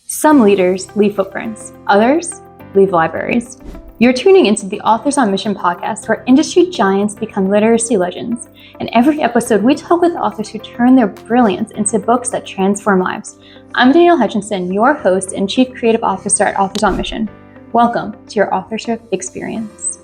Some leaders leave footprints, others leave libraries. You're tuning into the Authors on Mission podcast, where industry giants become literacy legends. In every episode, we talk with authors who turn their brilliance into books that transform lives. I'm Danielle Hutchinson, your host and Chief Creative Officer at Authors on Mission. Welcome to your authorship experience.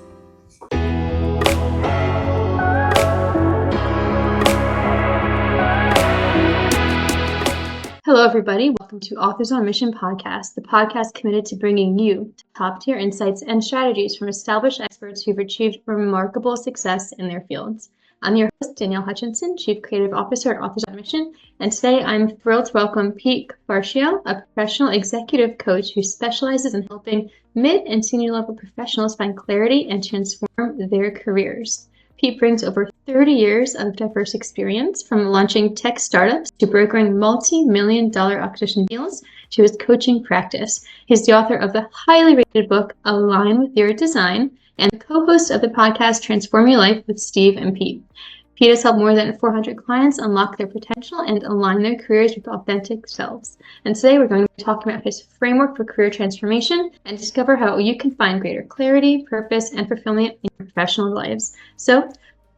Hello, everybody. Welcome to Authors on Mission podcast, the podcast committed to bringing you top-tier insights and strategies from established experts who've achieved remarkable success in their fields. I'm your host, Danielle Hutchinson, Chief Creative Officer at Authors on Mission, and today I'm thrilled to welcome Pete Cafarchio, a professional executive coach who specializes in helping mid- and senior-level professionals find clarity and transform their careers. Pete brings over 30 years of diverse experience, from launching tech startups to brokering multi-million-dollar acquisition deals to his coaching practice. He's the author of the highly rated book, Align with Your Design, and the co-host of the podcast, Transform Your Life with Steve and Pete. Pete has helped more than 400 clients unlock their potential and align their careers with authentic selves. And today we're going to be talking about his framework for career transformation and discover how you can find greater clarity, purpose, and fulfillment in your professional lives. So,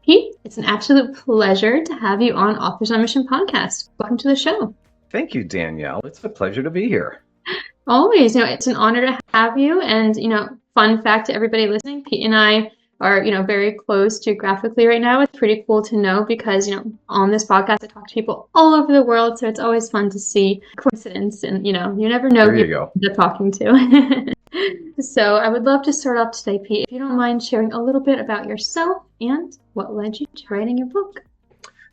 Pete, it's an absolute pleasure to have you on Authors on Mission podcast. Welcome to the show. Thank you, Danielle. It's a pleasure to be here. Always. It's an honor to have you. And, fun fact to everybody listening, Pete and I are, very close geographically right now. It's pretty cool to know because, on this podcast, I talk to people all over the world. So it's always fun to see coincidence and, you never know who you're talking to. So I would love to start off today, Pete, if you don't mind sharing a little bit about yourself and what led you to writing your book.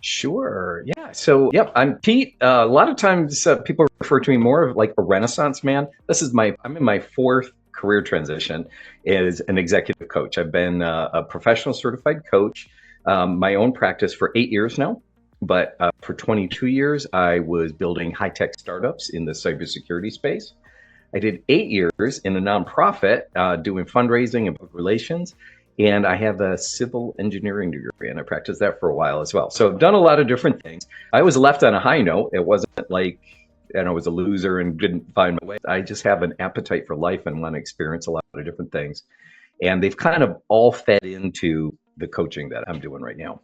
Sure. Yeah. So, I'm Pete. A lot of times people refer to me more of like a Renaissance man. I'm in my fourth career transition as an executive coach. I've been a professional certified coach, my own practice for 8 years now. But for 22 years, I was building high-tech startups in the cybersecurity space. I did 8 years in a nonprofit doing fundraising and public relations. And I have a civil engineering degree, and I practiced that for a while as well. So I've done a lot of different things. I was left on a high note. It wasn't like, I was a loser and didn't find my way. I just have an appetite for life and want to experience a lot of different things. And they've kind of all fed into the coaching that I'm doing right now.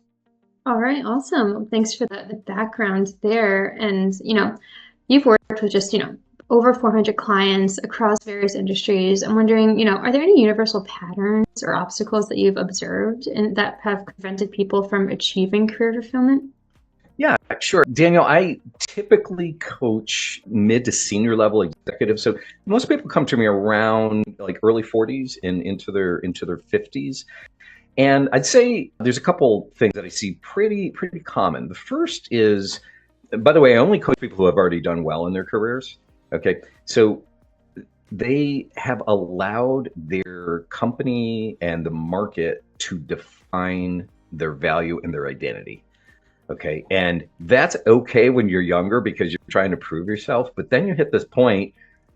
All right. Awesome. Thanks for the background there. And, you've worked with just, over 400 clients across various industries. I'm wondering, are there any universal patterns or obstacles that you've observed and that have prevented people from achieving career fulfillment? Yeah, sure. Daniel, I typically coach mid to senior level executives. So most people come to me around like early 40s and into their 50s. And I'd say there's a couple things that I see pretty common. The first is, by the way, I only coach people who have already done well in their careers. Okay, so they have allowed their company and the market to define their value and their identity. Okay, and that's okay when you're younger because you're trying to prove yourself, but then you hit this point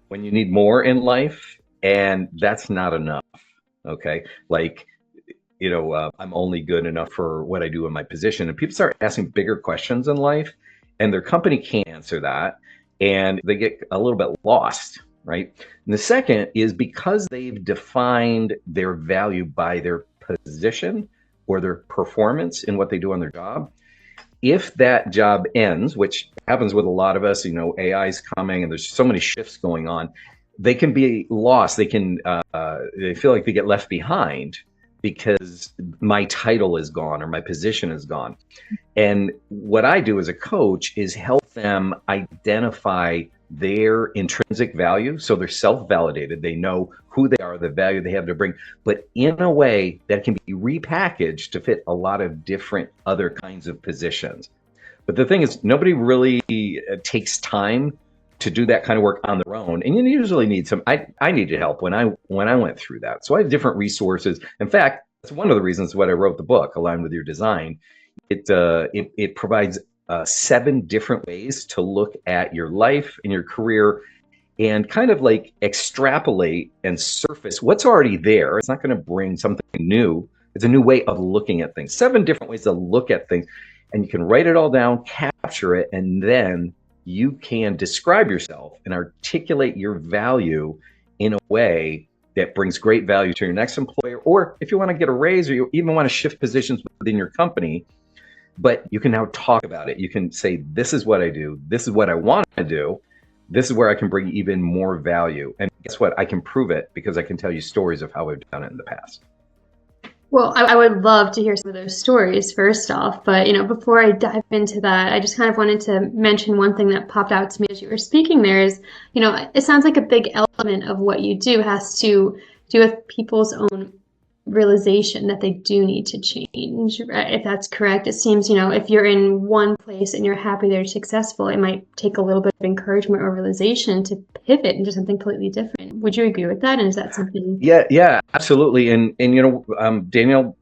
when you need more in life, and that's not enough. Okay, like, I'm only good enough for what I do in my position, and people start asking bigger questions in life, and their company can't answer that. And they get a little bit lost, right? And the second is because they've defined their value by their position or their performance in what they do on their job. If that job ends, which happens with a lot of us, AI is coming and there's so many shifts going on, they can be lost. They feel like they get left behind because my title is gone or my position is gone. And what I do as a coach is help them identify their intrinsic value. So they're self-validated. They know who they are, the value they have to bring, but in a way that can be repackaged to fit a lot of different other kinds of positions. But the thing is, nobody really takes time to do that kind of work on their own. And you usually need I needed help when I went through that. So I have different resources. In fact, that's one of the reasons why I wrote the book, Align with Your Design. It provides 7 different ways to look at your life and your career and kind of like extrapolate and surface what's already there. It's not going to bring something new. It's a new way of looking at things. 7 different ways to look at things. And you can write it all down, capture it, and then you can describe yourself and articulate your value in a way that brings great value to your next employer, or if you want to get a raise or you even want to shift positions within your company, but you can now talk about it. You can say, this is what I do. This is what I want to do. This is where I can bring even more value. And guess what? I can prove it because I can tell you stories of how I've done it in the past. Well, I would love to hear some of those stories first off, but before I dive into that, I just kind of wanted to mention one thing that popped out to me as you were speaking there is, it sounds like a big element of what you do has to do with people's own realization that they do need to change, right? If that's correct. It seems, if you're in one place and you're happy they're successful, it might take a little bit of encouragement or realization to pivot into something completely different. Would you agree with that? And is that something? Yeah, absolutely. And Danielle,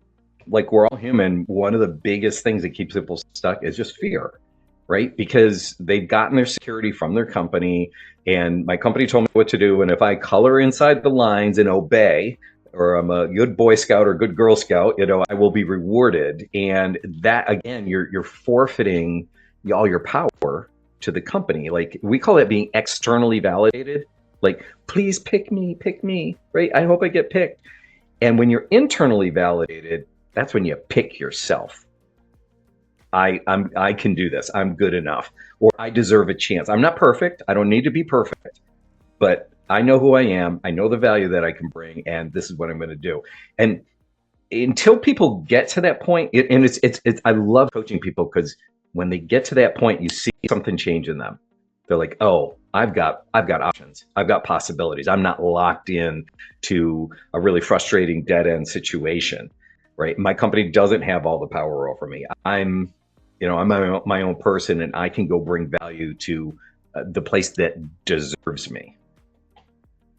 like we're all human, one of the biggest things that keeps people stuck is just fear, right? Because they've gotten their security from their company, and my company told me what to do. And if I color inside the lines and obey, or I'm a good Boy Scout or good Girl Scout, I will be rewarded. And that, again, you're forfeiting all your power to the company. Like, we call it being externally validated. Like, please pick me, right? I hope I get picked. And when you're internally validated, that's when you pick yourself. I can do this. I'm good enough, or I deserve a chance. I'm not perfect. I don't need to be perfect, but I know who I am. I know the value that I can bring, and this is what I'm going to do. And until people get to that point, I love coaching people, because when they get to that point, you see something change in them. They're like, oh, I've got options. I've got possibilities. I'm not locked in to a really frustrating dead end situation, right? My company doesn't have all the power over me. I'm my own person, and I can go bring value to the place that deserves me.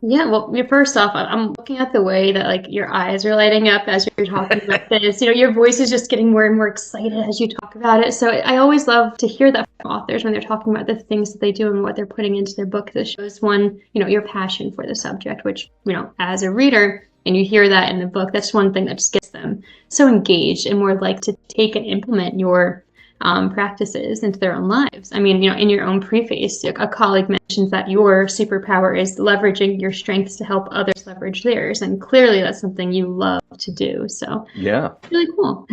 Yeah, well, first off, I'm looking at the way that your eyes are lighting up as you're talking about this. Your voice is just getting more and more excited as you talk about it. So I always love to hear that from authors when they're talking about the things that they do and what they're putting into their book. This shows one, your passion for the subject, which, as a reader, and you hear that in the book, that's one thing that just gets them so engaged and more like to take and implement your practices into their own lives. I mean, in your own preface, a colleague mentions that your superpower is leveraging your strengths to help others leverage theirs. And clearly that's something you love to do. So yeah, really cool.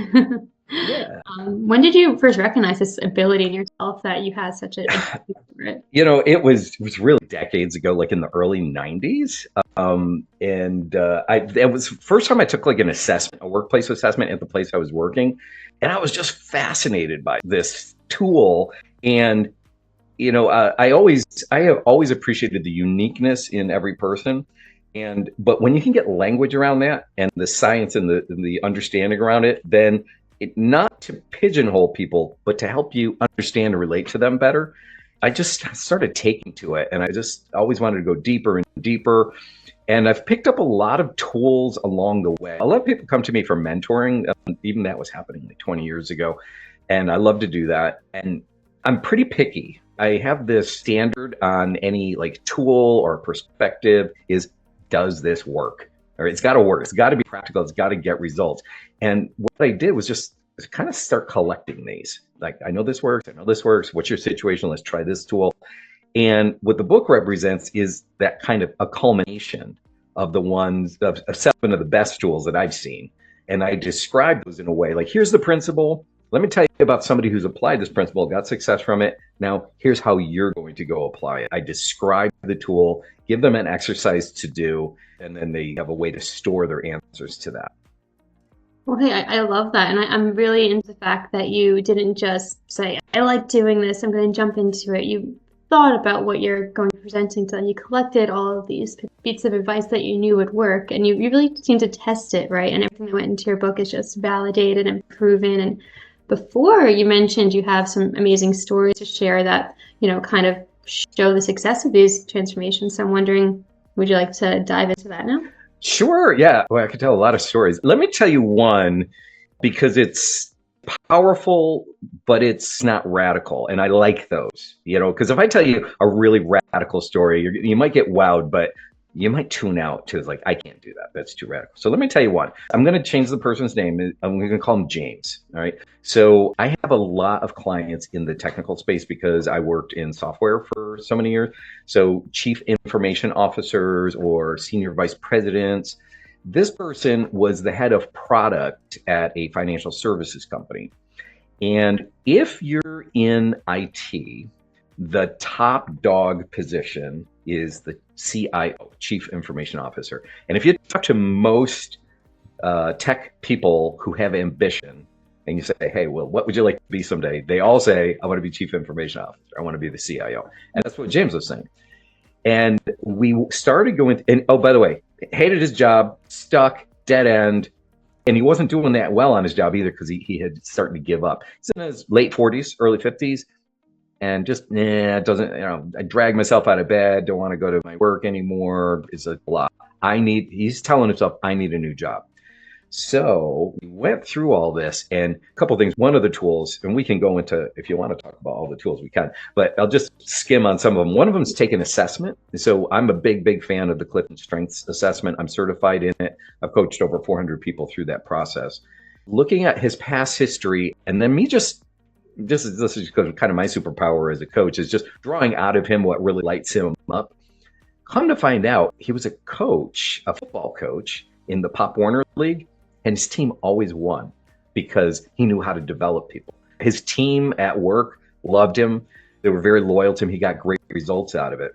Yeah. When did you first recognize this ability in yourself that you had such a for it? It was really decades ago, like in the early 90s. It was the first time I took like an assessment, a workplace assessment at the place I was working. And I was just fascinated by this tool. And, I have always appreciated the uniqueness in every person. But when you can get language around that and the science and the understanding around it, then not to pigeonhole people, but to help you understand and relate to them better, I just started taking to it, and I just always wanted to go deeper and deeper. And I've picked up a lot of tools along the way. A lot of people come to me for mentoring. Even that was happening like 20 years ago. And I love to do that. And I'm pretty picky. I have this standard on any like tool or perspective is, does this work? Or it's got to work. It's got to be practical. It's got to get results. And what I did was just kind of start collecting these. Like, I know this works. I know this works. What's your situation? Let's try this tool. And what the book represents is that kind of a culmination of the ones of 7 of the best tools that I've seen. And I describe those in a way like, here's the principle. Let me tell you about somebody who's applied this principle, got success from it. Now, here's how you're going to go apply it. I describe the tool, give them an exercise to do, and then they have a way to store their answers to that. Well, hey, I love that. And I'm really into the fact that you didn't just say, I like doing this, I'm going to jump into it. You thought about what you're going to be presenting to them. You collected all of these bits of advice that you knew would work, and you really seem to test it, right? And everything that went into your book is just validated and proven. And before, you mentioned you have some amazing stories to share that, kind of show the success of these transformations. So I'm wondering, would you like to dive into that now? Sure. Yeah. Well, I could tell a lot of stories. Let me tell you one, because it's powerful, but it's not radical. And I like those, because if I tell you a really radical story, you might get wowed, but you might tune out to like, I can't do that. That's too radical. So let me tell you one. I'm going to change the person's name. I'm going to call him James. All right. So I have a lot of clients in the technical space because I worked in software for so many years. So chief information officers or senior vice presidents. This person was the head of product at a financial services company. And if you're in IT, the top dog position is the CIO, Chief Information Officer. And if you talk to most tech people who have ambition and you say, hey, well, what would you like to be someday? They all say, I want to be Chief Information Officer. I want to be the CIO. And that's what James was saying. And we started going, and oh, by the way, hated his job, stuck, dead end. And he wasn't doing that well on his job either because he had started to give up. He's in his late 40s, early 50s. And just, it doesn't, I drag myself out of bed, don't want to go to my work anymore. It's a lot. He's telling himself, I need a new job. So we went through all this and a couple of things. One of the tools, and we can go into, if you want to talk about all the tools, we can, but I'll just skim on some of them. One of them is take an assessment. So I'm a big fan of the Clifton Strengths Assessment. I'm certified in it. I've coached over 400 people through that process. Looking at his past history, and then me just, this is kind of my superpower as a coach, is just drawing out of him what really lights him up. Come to find out, he was a coach, a football coach in the Pop Warner League, and his team always won because he knew how to develop people. His team at work loved him. They were very loyal to him. He got great results out of it.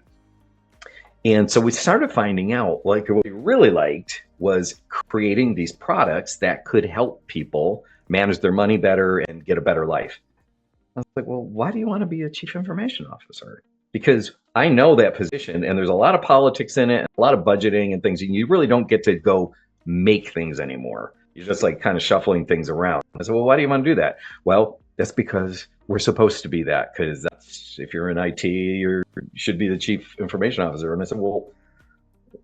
And so we started finding out, like, what we really liked was creating these products that could help people manage their money better and get a better life. I was like, well, why do you want to be a chief information officer? Because I know that position and there's a lot of politics in it, and a lot of budgeting and things, and you really don't get to go make things anymore. You're just like kind of shuffling things around. I said, well, why do you want to do that? Well, that's because we're supposed to be that, because that's, if you're in IT, you should be the chief information officer. And I said, well,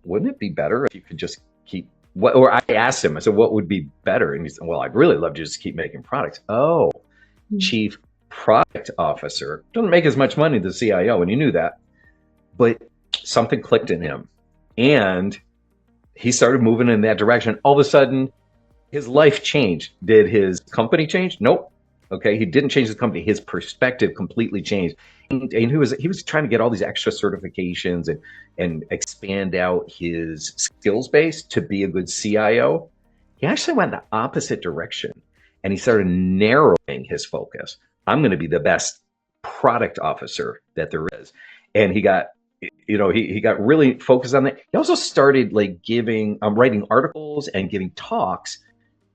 wouldn't it be better if you could just keep, or I asked him, I said, what would be better? And he said, well, I'd really love to just keep making products. Oh, chief product officer doesn't make as much money as the CIO, and he knew that, but something clicked in him and he started moving in that direction. All of a sudden his life changed. Did his company change? Nope. Okay, he didn't change his company. His perspective completely changed, and he was trying to get all these extra certifications and expand out his skills base to be a good CIO. He actually went the opposite direction and he started narrowing his focus. I'm going to be the best product officer that there is. And he got, he got really focused on that. He also started like writing articles and giving talks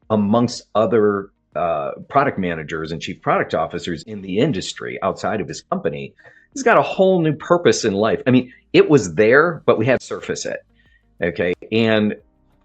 amongst other product managers and chief product officers in the industry outside of his company. He's got a whole new purpose in life. I mean, it was there, but we had to surface it. Okay. And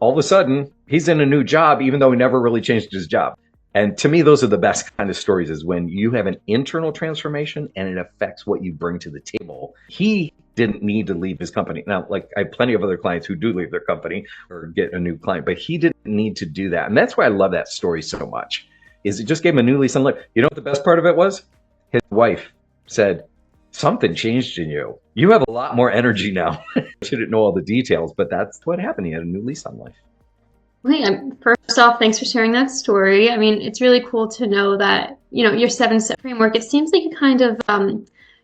all of a sudden he's in a new job, even though he never really changed his job. And to me, those are the best kind of stories, is when you have an internal transformation and it affects what you bring to the table. He didn't need to leave his company. Now, like, I have plenty of other clients who do leave their company or get a new client, but he didn't need to do that. And that's why I love that story so much, is it just gave him a new lease on life. You know what the best part of it was? His wife said, something changed in you. You have a lot more energy now. She didn't know all the details, but that's what happened. He had a new lease on life. Well, first off, thanks for sharing that story. I mean, it's really cool to know that, your 7-step framework, it seems like you kind of,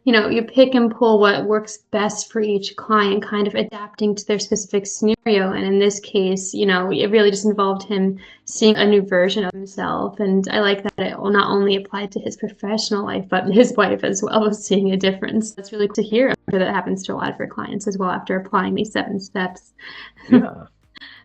you pick and pull what works best for each client, kind of adapting to their specific scenario. And in this case, it really just involved him seeing a new version of himself. And I like that it will not only apply to his professional life, but his wife as well, was seeing a difference. That's really cool to hear. I'm sure that happens to a lot of our clients as well after applying these 7 steps. Yeah.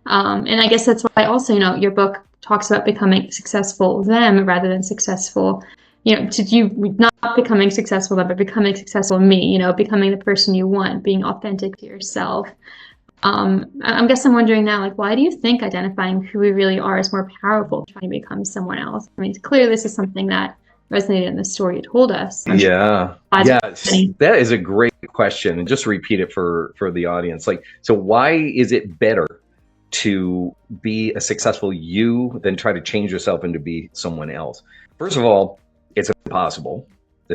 And I guess that's why also, your book talks about becoming successful them rather than successful, to you, not becoming successful them, but becoming successful me, becoming the person you want, being authentic to yourself. I guess I'm wondering now, like, why do you think identifying who we really are is more powerful than trying to become someone else? I mean, clearly this is something that resonated in the story you told us. Yeah. That is a great question. And just repeat it for the audience. Like, so why is it better to be a successful you than try to change yourself and to be someone else? First of all, it's impossible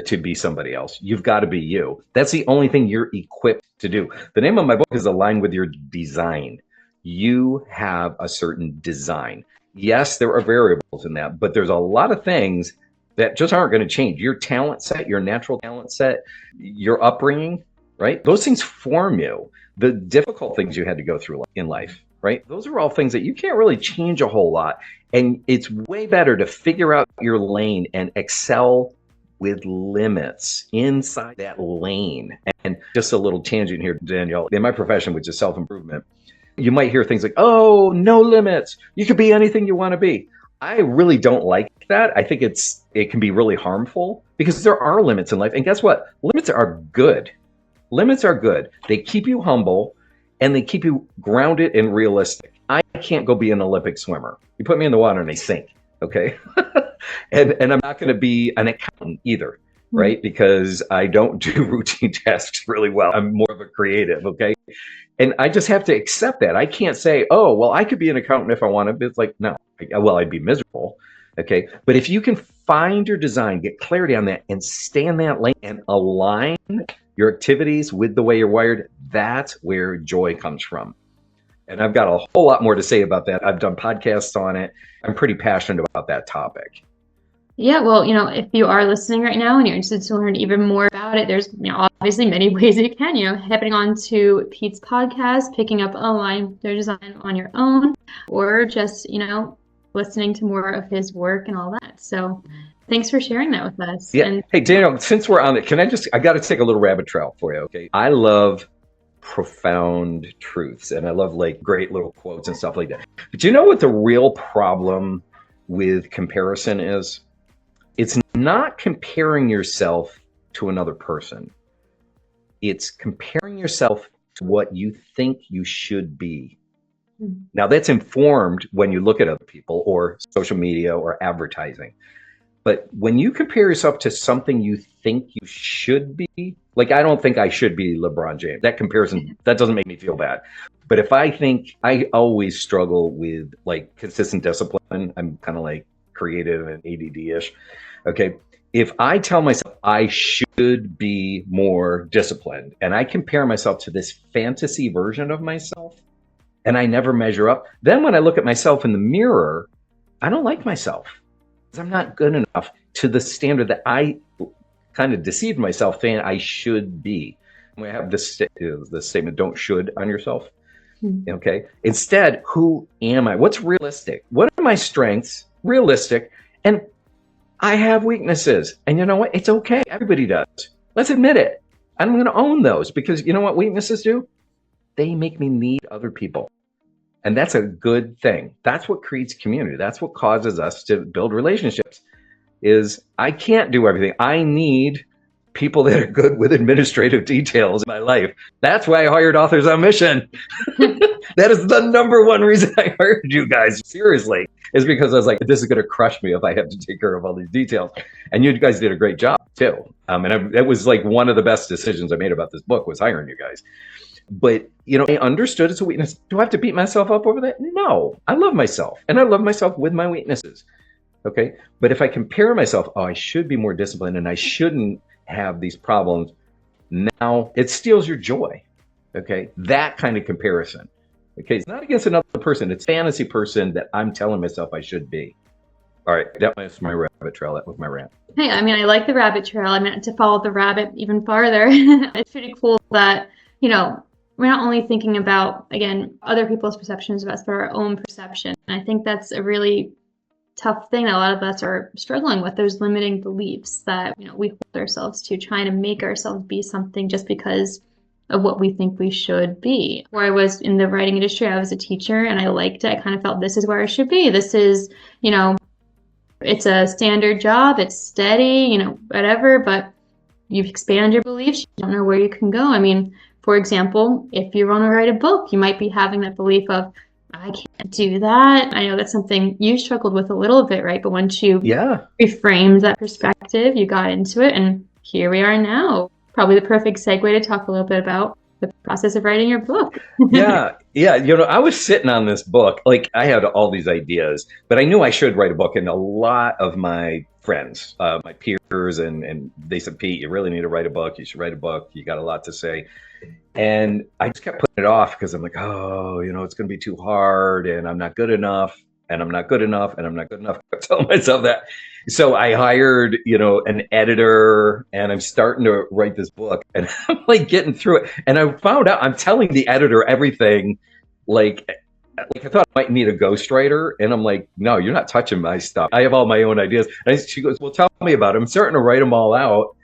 to be somebody else. You've got to be you. That's the only thing you're equipped to do. The name of my book is Align with Your Design. You have a certain design. Yes, there are variables in that, but there's a lot of things that just aren't going to change. Your talent set, your natural talent set, your upbringing, right? Those things form you. The difficult things you had to go through in life, right? Those are all things that you can't really change a whole lot. And it's way better to figure out your lane and excel with limits inside that lane. And just a little tangent here, Danielle, in my profession, which is self-improvement, you might hear things like, oh, no limits. You could be anything you want to be. I really don't like that. I think it can be really harmful because there are limits in life. And guess what? Limits are good. Limits are good. They keep you humble and they keep you grounded and realistic. I can't go be an Olympic swimmer. You put me in the water and I sink. Okay. and I'm not going to be an accountant either, right? Because I don't do routine tasks really well. I'm more of a creative. Okay. And I just have to accept that. I can't say, oh, well, I could be an accountant if I want to. It's like, no, well, I'd be miserable. Okay. But if you can find your design, get clarity on that and stay in that lane and align your activities with the way you're wired, that's where joy comes from. And I've got a whole lot more to say about that. I've done podcasts on it. I'm pretty passionate about that topic. Yeah, well, if you are listening right now and you're interested to learn even more about it, there's obviously many ways you can, heading on to Pete's podcast, picking up Align Their Design on your own, or just, listening to more of his work and all that. So thanks for sharing that with us. Yeah. And hey, Daniel, since we're on it, I got to take a little rabbit trail for you, okay? I love profound truths and I love like great little quotes and stuff like that. But you know what the real problem with comparison is? It's not comparing yourself to another person. It's comparing yourself to what you think you should be. Now, that's informed when you look at other people or social media or advertising. But when you compare yourself to something you think you should be, like I don't think I should be LeBron James. That comparison, that doesn't make me feel bad. But if I always struggle with like consistent discipline, I'm kind of like creative and ADD-ish. Okay. If I tell myself I should be more disciplined and I compare myself to this fantasy version of myself and I never measure up, then when I look at myself in the mirror, I don't like myself because I'm not good enough to the standard that I kind of deceived myself saying I should be. We have this statement, don't should on yourself. Okay. Instead, who am I? What's realistic? What are my strengths? Realistic. And I have weaknesses. And you know what? It's okay. Everybody does. Let's admit it. I'm going to own those because you know what weaknesses do? They make me need other people. And that's a good thing. That's what creates community. That's what causes us to build relationships is I can't do everything. I need people that are good with administrative details in my life. That's why I hired Authors on Mission. That is the number one reason I hired you guys. Seriously, is because I was like, this is going to crush me if I have to take care of all these details. And you guys did a great job too. It was like one of the best decisions I made about this book was hiring you guys. But, I understood it's a weakness. Do I have to beat myself up over that? No, I love myself and I love myself with my weaknesses. Okay. But if I compare myself, I should be more disciplined and I shouldn't have these problems. Now it steals your joy. Okay. That kind of comparison. Okay. It's not against another person. It's a fantasy person that I'm telling myself I should be. All right. That was my rabbit trail. That was my rant. Hey, I like the rabbit trail. To follow the rabbit even farther, it's pretty cool that, we're not only thinking about, again, other people's perceptions of us, but our own perception. And I think that's a really tough thing that a lot of us are struggling with, those limiting beliefs that, we hold ourselves to, trying to make ourselves be something just because of what we think we should be. Where I was in the writing industry, I was a teacher and I liked it. I kind of felt this is where I should be. This is, it's a standard job. It's steady, whatever, but you expand your beliefs. You don't know where you can go. For example, if you want to write a book, you might be having that belief of, I can't do that. I know that's something you struggled with a little bit, right? But once you reframed that perspective, you got into it, and here we are now. Probably the perfect segue to talk a little bit about the process of writing your book. Yeah. I was sitting on this book, like I had all these ideas, but I knew I should write a book, and a lot of my friends, my peers, and they said, Pete, you really need to write a book. You should write a book. You got a lot to say. And I just kept putting it off because I'm like, oh, it's going to be too hard, and I'm not good enough, and I'm not good enough, and I'm not good enough. I tell myself that. So I hired, an editor, and I'm starting to write this book, and I'm like getting through it. And I found out I'm telling the editor everything, like I thought I might need a ghostwriter, and I'm like, no, you're not touching my stuff. I have all my own ideas. And she goes, well, tell me about it. I'm starting to write them all out,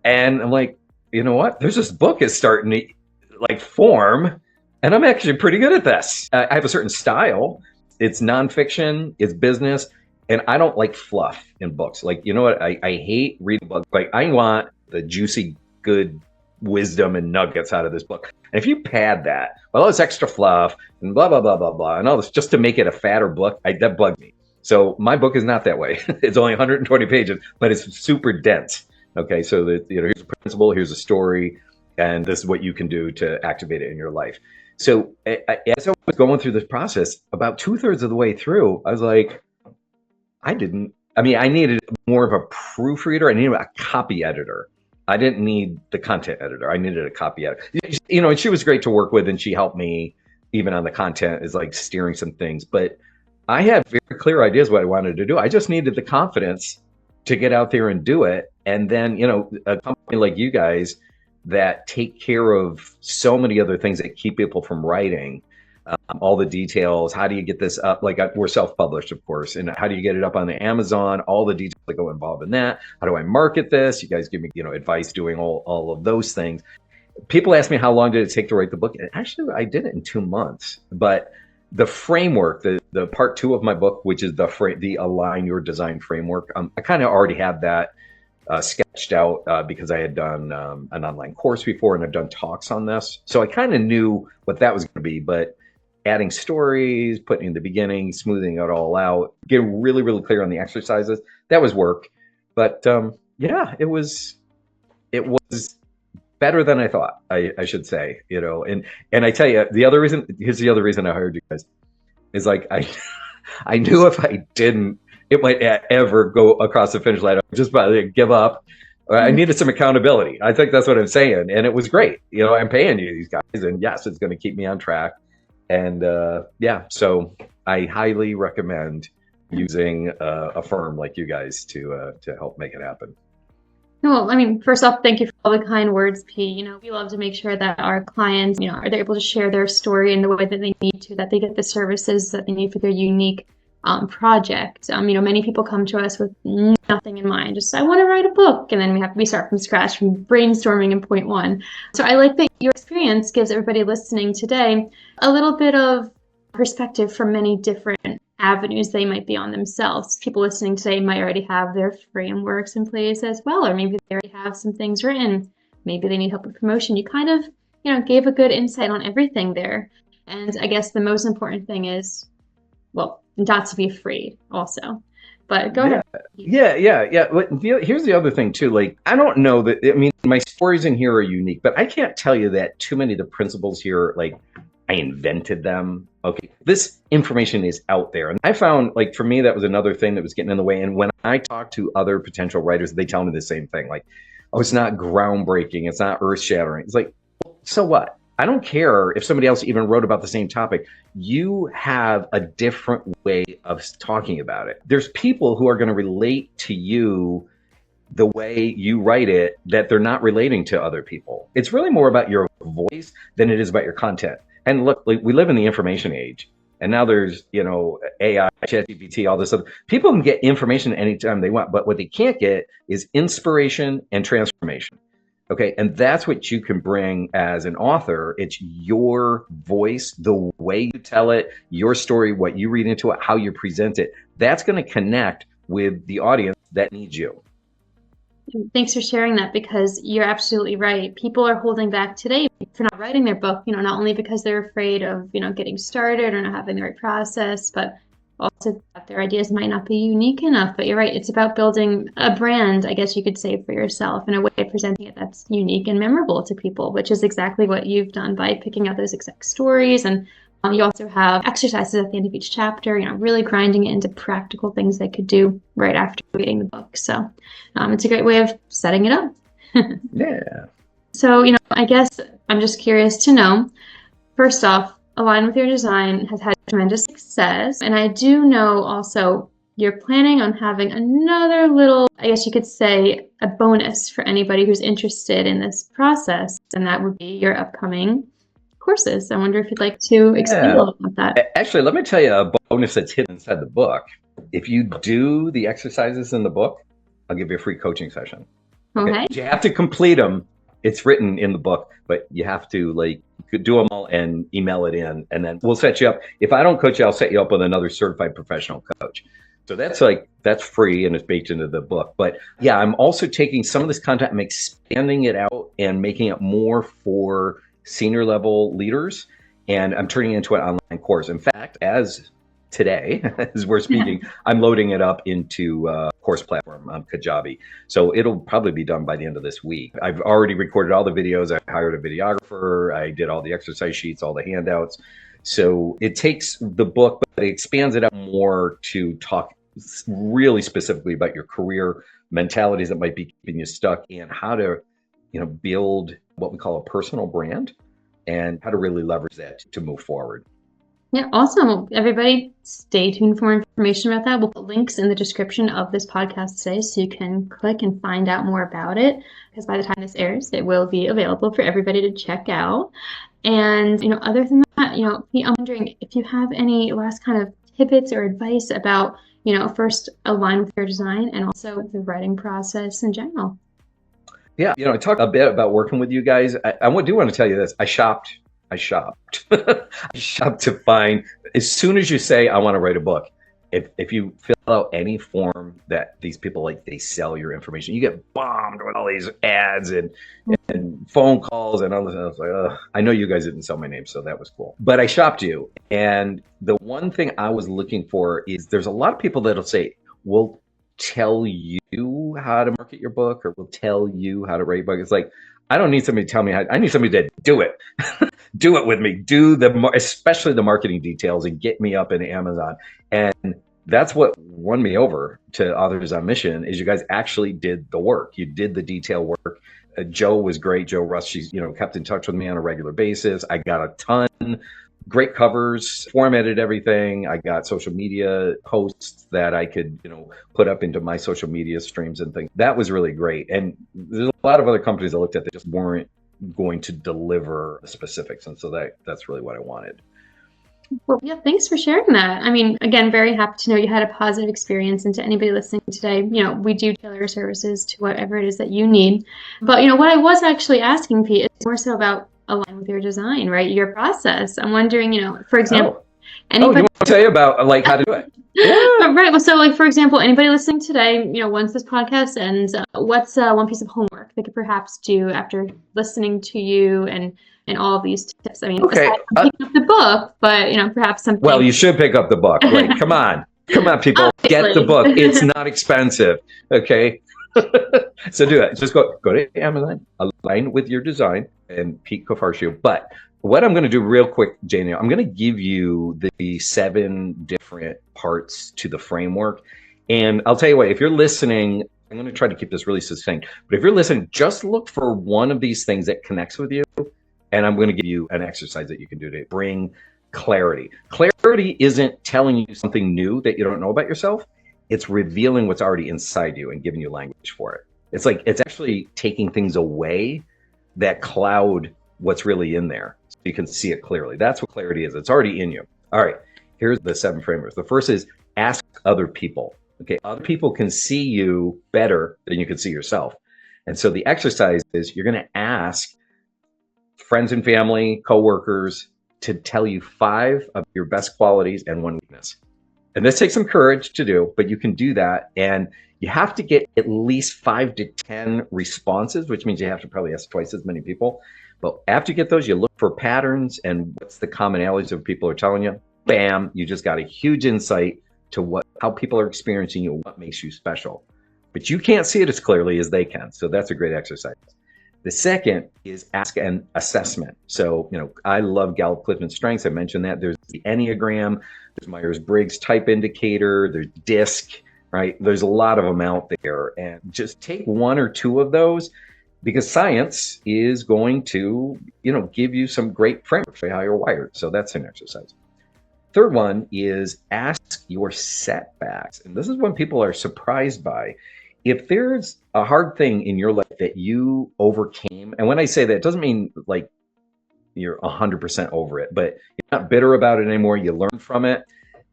and I'm like, you know what? There's this book is starting to form, and I'm actually pretty good at this. I have a certain style. It's nonfiction, it's business, and I don't like fluff in books. Like, you know what? I hate reading books. Like, I want the juicy, good wisdom and nuggets out of this book. And if you pad that, well, it's extra fluff and blah, blah, blah, blah, blah, and all this just to make it a fatter book, that bugs me. So my book is not that way. It's only 120 pages, but it's super dense. Okay, so that, here's a principle, here's a story, and this is what you can do to activate it in your life. So as I was going through this process, about 2/3 of the way through, I was like, I needed more of a proofreader. I needed a copy editor. I didn't need the content editor. I needed a copy editor. And she was great to work with, and she helped me even on the content, is like steering some things. But I had very clear ideas what I wanted to do. I just needed the confidence to get out there and do it. And then, a company like you guys that take care of so many other things that keep people from writing, all the details. How do you get this up? Like, we're self-published, of course. And how do you get it up on the Amazon? All the details that go involved in that. How do I market this? You guys give me, advice doing all of those things. People ask me, how long did it take to write the book? And actually, I did it in 2 months. But the framework, the part 2 of my book, which is the Align Your Design framework, I kind of already had that sketched out because I had done an online course before, and I've done talks on this. So I kind of knew what that was going to be, but adding stories, putting in the beginning, smoothing it all out, getting really, really clear on the exercises, that was work. But yeah, it was better than I thought, I should say, and I tell you, here's the other reason I hired you guys, is like, I knew if I didn't, it might ever go across the finish line. I just about to give up. I needed some accountability. I think that's what I'm saying. And it was great. I'm paying you these guys, and yes, it's going to keep me on track. And yeah, so I highly recommend using a firm like you guys to help make it happen. Well, first off, thank you for all the kind words, P. We love to make sure that our clients, are they able to share their story in the way that they need to, that they get the services that they need for their unique project. Many people come to us with nothing in mind. Just, I want to write a book. And then we start from scratch, from brainstorming in point 1. So I like that your experience gives everybody listening today a little bit of perspective from many different avenues they might be on themselves. People listening today might already have their frameworks in place as well, or maybe they already have some things written. Maybe they need help with promotion. You kind of, gave a good insight on everything there. And I guess the most important thing is, well, not to be afraid also. But go ahead. Yeah. But here's the other thing too. Like, I don't know that, my stories in here are unique, but I can't tell you that too many of the principles here, like, I invented them. Okay, this information is out there. And I found, like, for me, that was another thing that was getting in the way. And when I talk to other potential writers, they tell me the same thing. Like, oh, it's not groundbreaking. It's not earth shattering. It's like, well, so what? I don't care if somebody else even wrote about the same topic. You have a different way of talking about it. There's people who are going to relate to you the way you write it that they're not relating to other people. It's really more about your voice than it is about your content. And look, like, we live in the information age, and now there's, AI, ChatGPT, all this stuff. People can get information anytime they want, but what they can't get is inspiration and transformation. Okay, and that's what you can bring as an author. It's your voice, the way you tell it, your story, what you read into it, how you present it. That's going to connect with the audience that needs you. Thanks for sharing that, because you're absolutely right. People are holding back today for not writing their book, not only because they're afraid of, getting started or not having the right process, but also that their ideas might not be unique enough. But you're right, it's about building a brand, I guess you could say, for yourself, in a way of presenting it that's unique and memorable to people, which is exactly what you've done by picking out those exact stories and You also have exercises at the end of each chapter, really grinding it into practical things they could do right after reading the book. So it's a great way of setting it up. Yeah. So, I guess I'm just curious to know, first off, Align with Your Design has had tremendous success. And I do know also you're planning on having another little, I guess you could say, a bonus for anybody who's interested in this process. And that would be your upcoming courses. I wonder if you'd like to explain a little about that. Actually, let me tell you a bonus that's hidden inside the book. If you do the exercises in the book, I'll give you a free coaching session. Okay. You have to complete them. It's written in the book, but you have to you could do them all and email it in, and then we'll set you up. If I don't coach you, I'll set you up with another certified professional coach. So that's free and it's baked into the book. But yeah, I'm also taking some of this content, I'm expanding it out and making it more for senior level leaders, and I'm turning it into an online course. In fact, as today, as we're speaking, I'm loading it up into a course platform on Kajabi. So it'll probably be done by the end of this week. I've already recorded all the videos. I hired a videographer. I did all the exercise sheets, all the handouts. So it takes the book, but it expands it out more to talk really specifically about your career mentalities that might be keeping you stuck, and how to, build what we call a personal brand and how to really leverage that to move forward. Yeah, awesome. Everybody, stay tuned for more information about that. We'll put links in the description of this podcast today so you can click and find out more about it, because by the time this airs, it will be available for everybody to check out. And, other than that, I'm wondering if you have any last kind of tidbits or advice about, first Align with Your Design and also the writing process in general. Yeah, I talked a bit about working with you guys. I do want to tell you this. I shopped. I shopped to find, as soon as you say, I want to write a book, if you fill out any form that these people they sell your information, you get bombed with all these ads and phone calls and all this. I was like, ugh. I know you guys didn't sell my name, so that was cool. But I shopped you. And the one thing I was looking for is, there's a lot of people that'll say, we'll tell you how to market your book, or we'll tell you how to write a book. It's like, I don't need somebody to tell me how. I need somebody to do it. Do it with me. Do especially the marketing details, and get me up in Amazon. And that's what won me over to Authors on Mission, is you guys actually did the work. You did the detail work. Joe was great. Joe Russ, she's kept in touch with me on a regular basis. I got a ton. Great covers, formatted everything. I got social media posts that I could, put up into my social media streams and things. That was really great. And there's a lot of other companies I looked at that just weren't going to deliver the specifics. And so that's really what I wanted. Well, yeah, thanks for sharing that. I mean, again, very happy to know you had a positive experience. And to anybody listening today, we do tailor services to whatever it is that you need. But, what I was actually asking, Pete, is more so about Align with Your Design, right? Your process. I'm wondering, for example, you want to tell you about how to do it? Yeah. Right. Well, so for example, anybody listening today, once this podcast ends, what's one piece of homework they could perhaps do after listening to you and all of these tips? I mean, aside from picking up the book, but perhaps something. Well, you should pick up the book. Like, come on, people, obviously. Get the book. It's not expensive. Okay. So do it. Just go to Amazon, Align with Your Design, and Pete Cafarchio. But what I'm going to do real quick, Janie, I'm going to give you the 7 different parts to the framework. And I'll tell you what, if you're listening, I'm going to try to keep this really succinct. But if you're listening, just look for one of these things that connects with you. And I'm going to give you an exercise that you can do to bring clarity. Clarity isn't telling you something new that you don't know about yourself. It's revealing what's already inside you and giving you language for it. It's actually taking things away that cloud what's really in there, so you can see it clearly. That's what clarity is. It's already in you. All right, here's the 7 frameworks. The first is ask other people. Okay, other people can see you better than you can see yourself. And so the exercise is, you're going to ask friends and family, coworkers, to tell you 5 of your best qualities and 1 weakness. And this takes some courage to do, but you can do that. And you have to get at least 5 to 10 responses, which means you have to probably ask twice as many people. But after you get those, you look for patterns and what's the commonalities of people are telling you. Bam, you just got a huge insight to how people are experiencing you, what makes you special. But you can't see it as clearly as they can. So that's a great exercise. The second is ask an assessment. So, I love Gallup-Clifton Strengths. I mentioned that. There's the Enneagram, there's Myers-Briggs Type Indicator, there's DISC, right? There's a lot of them out there. And just take one or two of those, because science is going to, give you some great frameworks for how you're wired. So that's an exercise. Third one is ask your setbacks. And this is one people are surprised by. If there's a hard thing in your life that you overcame, and when I say that, it doesn't mean like you're 100% over it, but you're not bitter about it anymore, you learn from it,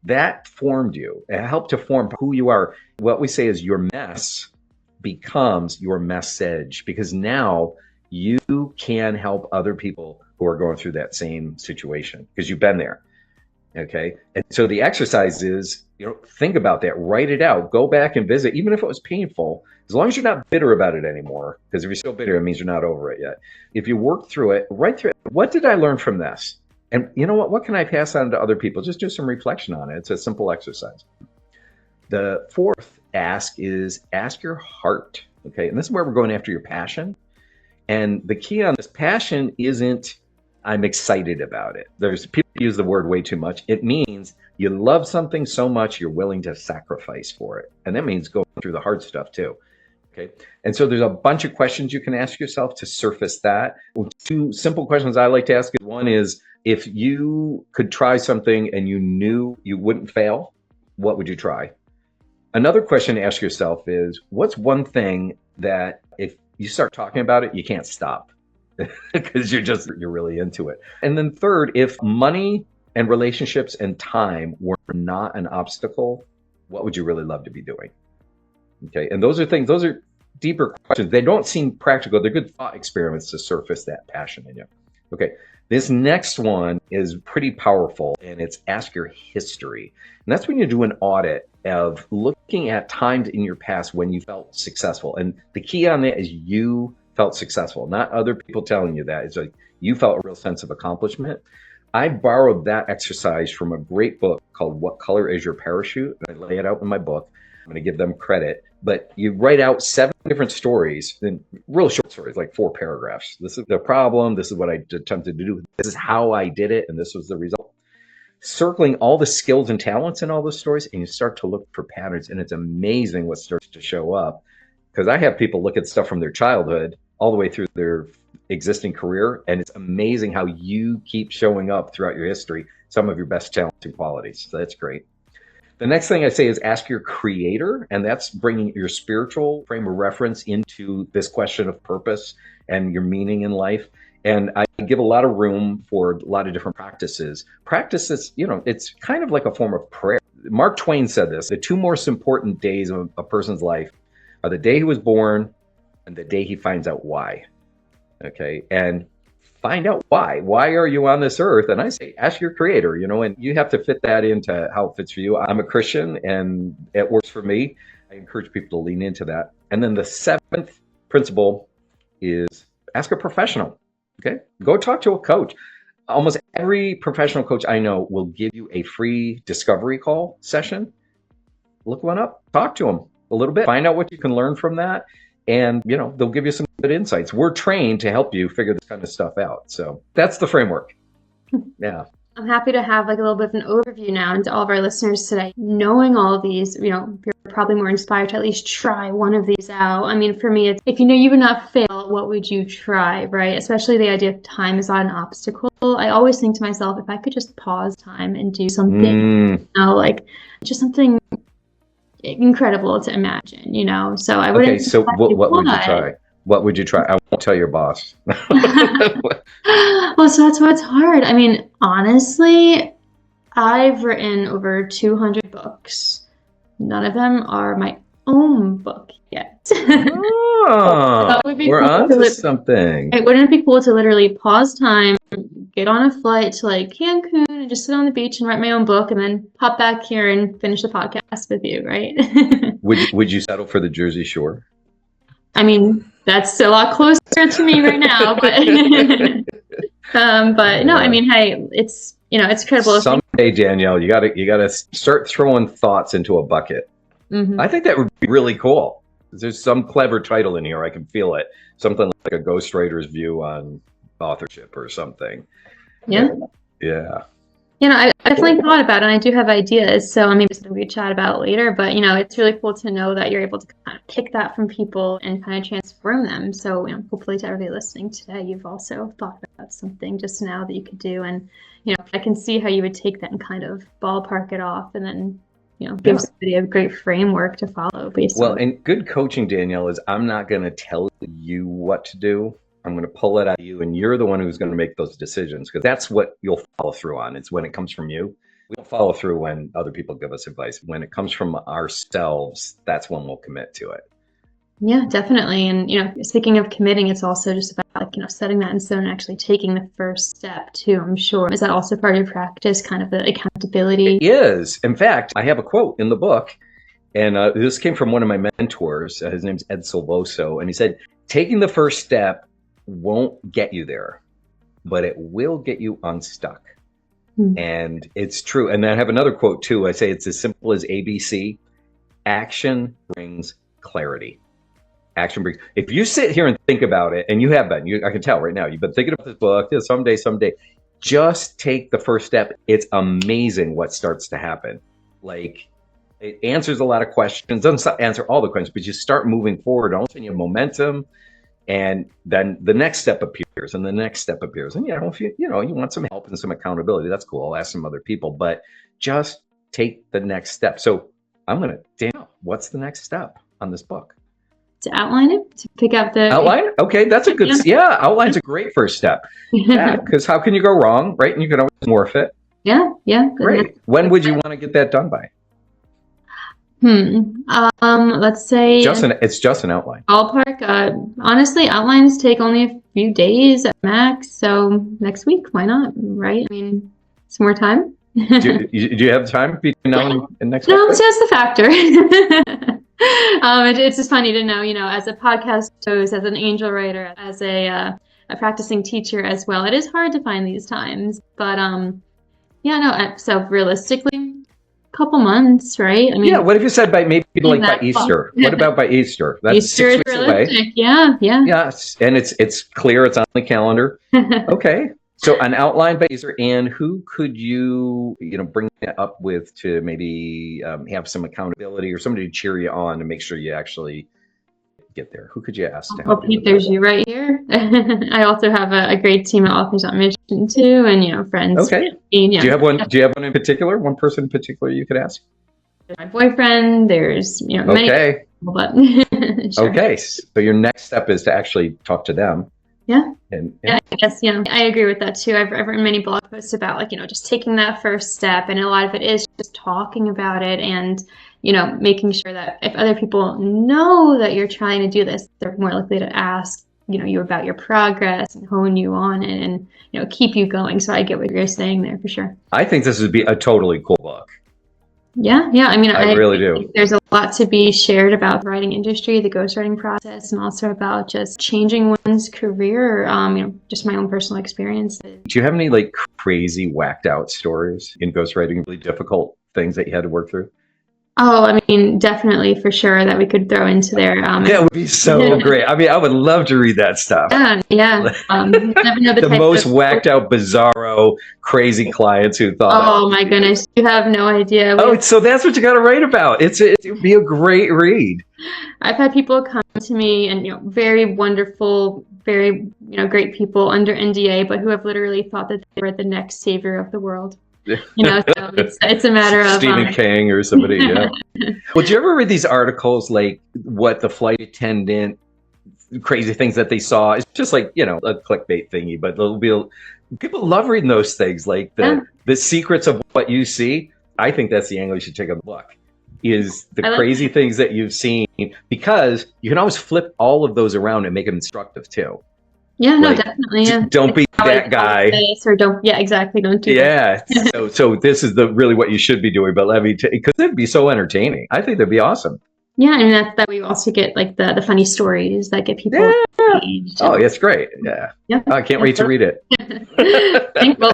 that formed you. It helped to form who you are. What we say is your mess becomes your message, because now you can help other people who are going through that same situation because you've been there. Okay. And so the exercise is, think about that, write it out, go back and visit, even if it was painful, as long as you're not bitter about it anymore, because if you're still bitter, it means you're not over it yet. If you work through it, write through it. What did I learn from this? And you know what can I pass on to other people? Just do some reflection on it. It's a simple exercise. The fourth ask is ask your heart. Okay. And this is where we're going after your passion. And the key on this, passion isn't I'm excited about it. There's people use the word way too much. It means you love something so much you're willing to sacrifice for it. And that means going through the hard stuff too. Okay. And so there's a bunch of questions you can ask yourself to surface that. Two simple questions I like to ask is, one is, if you could try something and you knew you wouldn't fail, what would you try? Another question to ask yourself is, what's one thing that if you start talking about it, you can't stop? Because you're really into it. And then third, if money and relationships and time were not an obstacle, what would you really love to be doing? Okay. And those are deeper questions. They don't seem practical. They're good thought experiments to surface that passion in you. Okay. This next one is pretty powerful, and it's ask your history. And that's when you do an audit of looking at times in your past when you felt successful. And the key on that is you felt successful, not other people telling you that. It's like you felt a real sense of accomplishment. I borrowed that exercise from a great book called What Color Is Your Parachute? And I lay it out in my book. I'm going to give them credit. But you write out 7 different stories, and real short stories, like 4 paragraphs. This is the problem. This is what I attempted to do. This is how I did it. And this was the result. Circling all the skills and talents in all those stories, and you start to look for patterns. And it's amazing what starts to show up. Because I have people look at stuff from their childhood all the way through their existing career. And it's amazing how you keep showing up throughout your history, some of your best talents and qualities. So that's great. The next thing I say is ask your creator. And that's bringing your spiritual frame of reference into this question of purpose and your meaning in life. And I give a lot of room for a lot of different practices. Practices, it's kind of like a form of prayer. Mark Twain said this: the 2 most important days of a person's life are the day he was born and the day he finds out why. Okay. And find out why. Why are you on this earth? And I say, ask your creator, and you have to fit that into how it fits for you. I'm a Christian and it works for me. I encourage people to lean into that. And then the 7th principle is ask a professional. Okay. Go talk to a coach. Almost every professional coach I know will give you a free discovery call session. Look one up, talk to them a little bit, find out what you can learn from that. And, they'll give you some good insights. We're trained to help you figure this kind of stuff out. So that's the framework. Yeah. I'm happy to have like a little bit of an overview now, and to all of our listeners today, knowing all of these, you're probably more inspired to at least try one of these out. I mean, for me, it's, if you know you would not fail, what would you try, right? Especially the idea of time is not an obstacle. I always think to myself, if I could just pause time and do something, like just something incredible to imagine, so I wouldn't. Okay, so what would you try? What would you try? I won't tell your boss. Well, so that's what's hard. I mean, honestly, I've written over 200 books. None of them are my own book yet. Oh, we're onto something. Wouldn't it be cool to literally pause time, get on a flight to like Cancun and just sit on the beach and write my own book, and then pop back here and finish the podcast with you, right? Would you settle for the Jersey Shore? I mean, that's a lot closer to me right now, but no, I mean, hey, it's it's incredible. Someday, Danielle, you gotta start throwing thoughts into a bucket. Mm-hmm. I think that would be really cool. There's some clever title in here. I can feel it. Something like a ghostwriter's view on authorship or something. Yeah. Yeah. I definitely thought about it, and I do have ideas, so maybe something we could chat about later. But it's really cool to know that you're able to kind of pick that from people and kind of transform them. So hopefully, to everybody listening today, you've also thought about something just now that you could do, and I can see how you would take that and kind of ballpark it off, and then give somebody a great framework to follow based on. And good coaching, Danielle, is I'm not going to tell you what to do. I'm going to pull it out of you, and you're the one who's going to make those decisions, because that's what you'll follow through on. It's when it comes from you. We don't follow through when other people give us advice. When it comes from ourselves, that's when we'll commit to it. Yeah, definitely. And speaking of committing, it's also just about setting that in stone and actually taking the first step too, I'm sure. Is that also part of your practice, kind of the accountability? It is. In fact, I have a quote in the book, and this came from one of my mentors. His name's Ed Silvoso, and he said, "Taking the first step won't get you there, but it will get you unstuck." And it's true. And I have another quote too. I say it's as simple as ABC. Action brings clarity. Action brings. If you sit here and think about it, and you have been, I can tell right now, you've been thinking about this book. Someday, just take the first step. It's amazing what starts to happen. Like, it answers a lot of questions. Doesn't answer all the questions, but you start moving forward. All of a sudden, you have momentum. And then the next step appears, and the next step appears. And if you want some help and some accountability, that's cool. I'll ask some other people, but just take the next step. So Danielle, what's the next step on this book? To outline it, to pick out the outline. Okay, that's a good. Outline's a great first step. Yeah, because how can you go wrong, right? And you can always morph it. Yeah. Great. When would you want to get that done by? Let's say it's just an outline. Ballpark. Honestly, outlines take only a few days at max. So next week, why not? Right? I mean, some more time. do you have time between now and next week? No, it's just the factor. It's just funny to know, as a podcast host, as an angel writer, as a practicing teacher as well, it is hard to find these times. But so realistically, couple months, right? I mean, what if you said by Easter? What about by Easter? That's Easter 6 weeks away. Yeah. Yes, and it's clear. It's on the calendar. Okay, so an outline by Easter, and who could you bring that up with to maybe have some accountability or somebody to cheer you on to make sure you actually get there? Who could you ask to help you? There's you right here. I also have a great team of Authors on Mission too, and friends. Okay. Do you have one? Do you have one in particular? One person in particular you could ask? My boyfriend. There's many people, but sure. Okay. So your next step is to actually talk to them. Yeah. And I guess I agree with that too. I've written many blog posts about just taking that first step, and a lot of it is just talking about it and making sure that if other people know that you're trying to do this, they're more likely to ask you about your progress and hone you on it and keep you going. So I get what you're saying there for sure. I think this would be a totally cool book. Yeah. I mean, I really do. There's a lot to be shared about the writing industry, the ghostwriting process, and also about just changing one's career. Just my own personal experiences. Do you have any crazy whacked out stories in ghostwriting? Really difficult things that you had to work through? Oh, I mean, definitely for sure that we could throw into there. That would be so great. I mean, I would love to read that stuff. Yeah. Never know the most whacked out, bizarro, crazy clients who thought. Oh my goodness, you have no idea. So that's what you got to write about. It would be a great read. I've had people come to me and very wonderful, very great people under NDA, but who have literally thought that they were the next savior of the world. So it's a matter of Stephen King or somebody. Yeah. Well, do you ever read these articles like what the flight attendant crazy things that they saw? It's just a clickbait thingy, but people love reading those things, like the secrets of what you see. I think that's the angle you should take on the book, is the crazy things that you've seen, because you can always flip all of those around and make them instructive too. Yeah, no, definitely. Yeah. Don't be that guy. Exactly. Don't do that. Yeah. So this is really what you should be doing. But let me because it'd be so entertaining. I think that'd be awesome. Yeah, I mean that we also get the funny stories that get people engaged. Oh, it's great. Yeah. I can't wait to read it.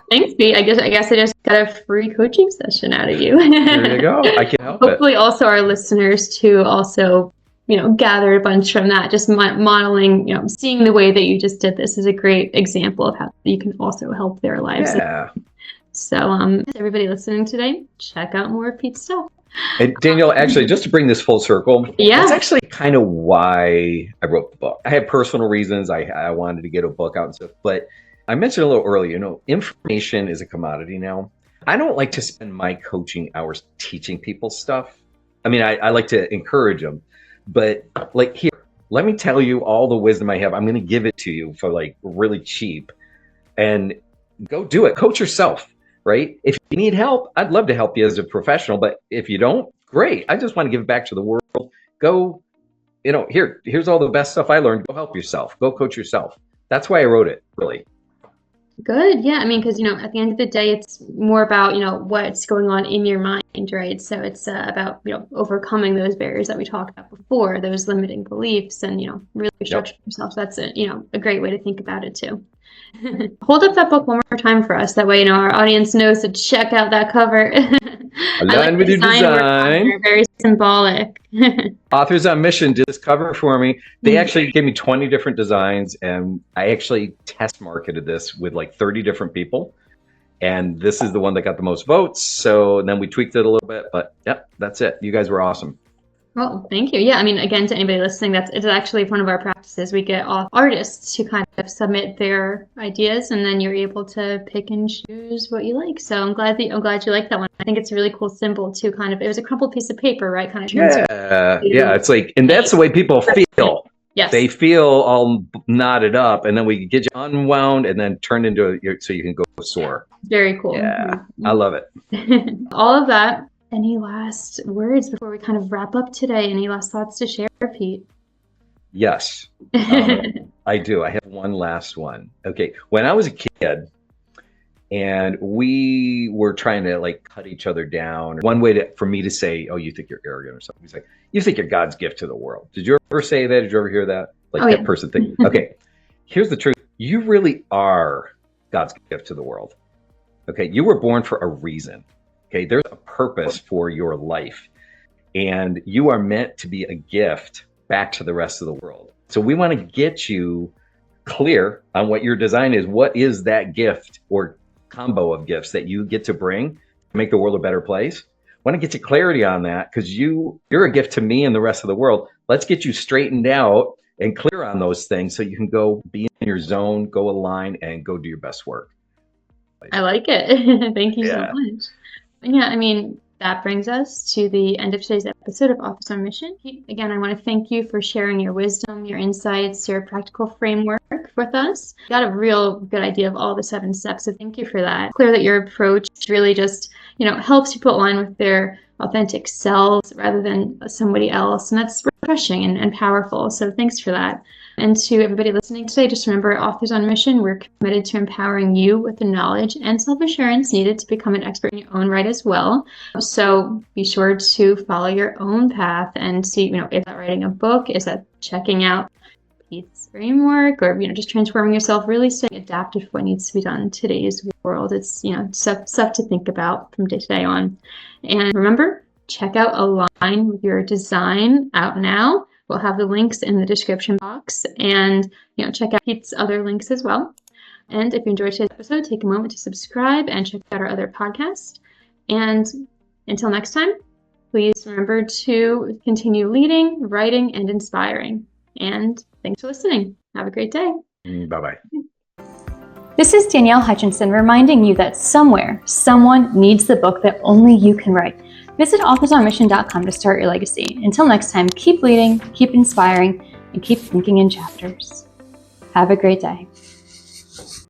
Thanks, Pete. I guess I just got a free coaching session out of you. There you go. I can help Hopefully also our listeners too also gathered a bunch from that. Just modeling, seeing the way that you just did this is a great example of how you can also help their lives. Yeah. So, everybody listening today, check out more of Pete's stuff. And Danielle, actually, just to bring this full circle, that's actually kind of why I wrote the book. I had personal reasons. I wanted to get a book out and stuff, but I mentioned a little earlier, information is a commodity now. I don't like to spend my coaching hours teaching people stuff. I mean, I like to encourage them, but like, here, let me tell you all the wisdom I have. I'm going to give it to you for like really cheap, and go do it. Coach yourself. Right? If you need help, I'd love to help you as a professional, but if you don't, great. I just want to give it back to the world. Go, here's all the best stuff I learned. Go help yourself. Go coach yourself. That's why I wrote it, really. Good. Yeah. I mean, because, at the end of the day, it's more about, what's going on in your mind, right? So it's about, overcoming those barriers that we talked about before, those limiting beliefs, and, really structure yourself. So that's a great way to think about it too. Hold up that book one more time for us. That way, our audience knows to check out that cover. Align with your design. Very symbolic. Authors on Mission did this cover for me. They actually gave me 20 different designs, and I actually test marketed this with like 30 different people. And this is the one that got the most votes. So then we tweaked it a little bit, but yep, that's it. You guys were awesome. Well, thank you. Yeah, I mean, again, to anybody listening, it's actually one of our practices. We get artists to kind of submit their ideas, and then you're able to pick and choose what you like. So I'm glad you like that one. I think it's a really cool symbol too. Kind of, it was a crumpled piece of paper, right? Kind of. Yeah. It's like, and that's the way people feel. Yes. They feel all knotted up, and then we get you unwound, and then turned into so you can go soar. Very cool. Yeah, I love it. All of that. Any last words before we kind of wrap up today? Any last thoughts to share, Pete? Yes, I do. I have one last one. Okay. When I was a kid and we were trying to like cut each other down, one way for me to say, oh, you think you're arrogant or something. He's like, you think you're God's gift to the world. Did you ever say that? Did you ever hear that? Like person thing. Okay. Here's the truth. You really are God's gift to the world. Okay. You were born for a reason. Okay, there's a purpose for your life, and you are meant to be a gift back to the rest of the world. So we want to get you clear on what your design is. What is that gift or combo of gifts that you get to bring to make the world a better place? I want to get you clarity on that, because you're a gift to me and the rest of the world. Let's get you straightened out and clear on those things so you can go be in your zone, go align, and go do your best work. I like it. Thank you so much. Yeah, I mean, that brings us to the end of today's episode of Authors on Mission. Again, I want to thank you for sharing your wisdom, your insights, your practical framework with us. Got a real good idea of all the 7 steps, so thank you for that. Clear that your approach really just, helps people align with their authentic selves rather than somebody else, and that's refreshing and powerful, so thanks for that. And to everybody listening today, just remember, Authors on Mission, we're committed to empowering you with the knowledge and self-assurance needed to become an expert in your own right as well. So be sure to follow your own path and see, is that writing a book? Is that checking out Pete's framework? Or, just transforming yourself, really staying adaptive to what needs to be done in today's world. It's, stuff to think about from day to day on. And remember, check out Align with Your Design out now. We'll have the links in the description box, and check out Pete's other links as well. And if you enjoyed today's episode, take a moment to subscribe and check out our other podcasts. And until next time, please remember to continue leading, writing, and inspiring. And thanks for listening. Have a great day. Bye-bye. This is Danielle Hutchinson reminding you that somewhere, someone needs the book that only you can write. Visit authorsonmission.com to start your legacy. Until next time, keep leading, keep inspiring, and keep thinking in chapters. Have a great day.